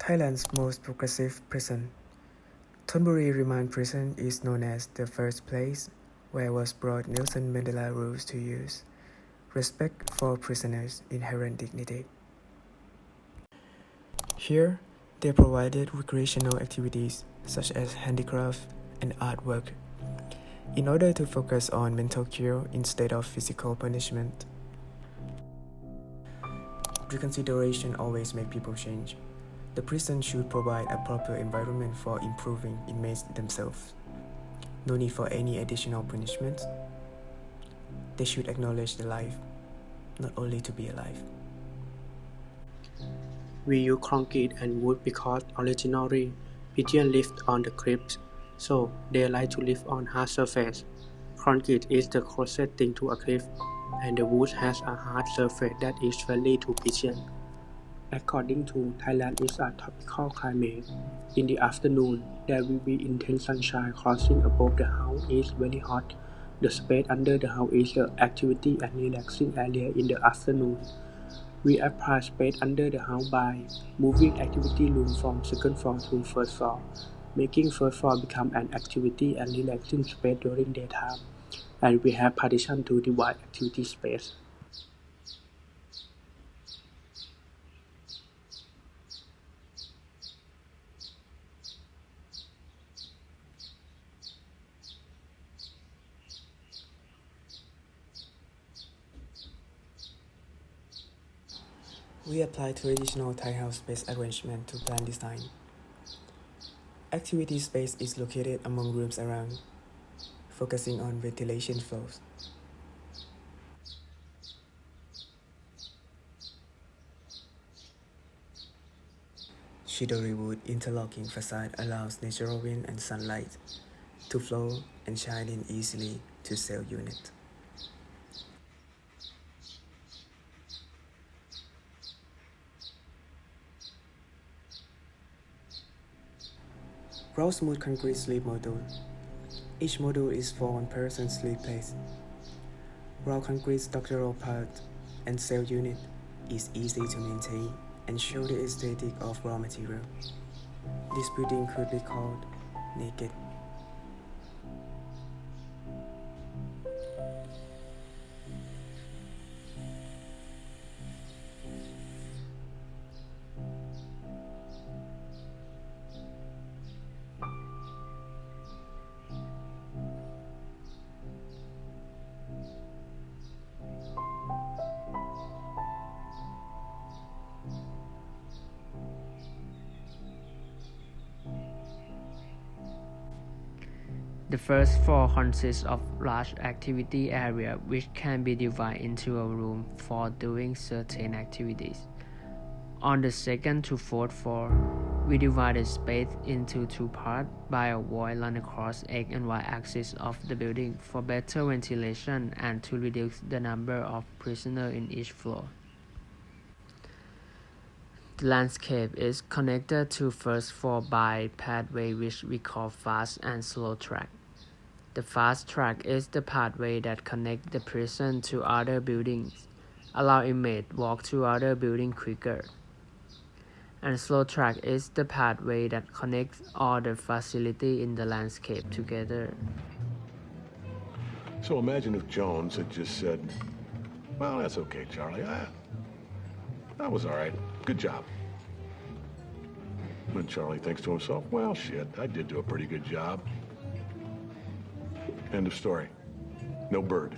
Thailand's most progressive prison, Thonburi Remand Prison is known as the first place where was brought Nelson Mandela rules to use, respect for prisoners' inherent dignity. Here, they provided recreational activities such as handicraft and artwork, in order to focus on mental cure instead of physical punishment. Reconsideration always makes people change. The prison should provide a proper environment for improving inmates themselves. No need for any additional punishment. They should acknowledge the life, not only to be alive. We use concrete and wood because originally pigeons lived on the cliffs, so they like to live on hard surface. Concrete is the closest thing to a cliff, and the wood has a hard surface that is friendly to pigeons. According to Thailand is a tropical climate. In the afternoon, there will be intense sunshine crossing above the house is very hot. The space under the house is the activity and relaxing area in the afternoon. We apply space under the house by moving activity room from second floor to first floor, making first floor become an activity and relaxing space during daytime. And we have partition to divide activity space. We apply traditional Thai house space arrangement to plan design. Activity space is located among rooms around, focusing on ventilation flows. Shidori wood interlocking facade allows natural wind and sunlight to flow and shine in easily to cell unit. Raw smooth concrete sleep module. Each module is for one person's sleep place. Raw concrete structural part and cell unit is easy to maintain and show the aesthetic of raw material. This building could be called naked. The first floor consists of large activity area which can be divided into a room for doing certain activities. On the second to fourth floor, we divided space into two parts by a wall run across X and Y axis of the building for better ventilation and to reduce the number of prisoners in each floor. The landscape is connected to first floor by pathway which we call fast and slow track. The fast track is the pathway that connects the prison to other buildings, allow inmates walk to other buildings quicker. And slow track is the pathway that connects all the facility in the landscape together. So imagine if Jones had just said, "Well, that's okay, Charlie. That was all right. Good job." And Charlie thinks to himself, "Well, shit, I did do a pretty good job." End of story. No bird.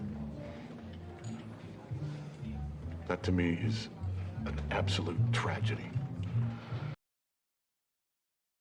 That to me is an absolute tragedy.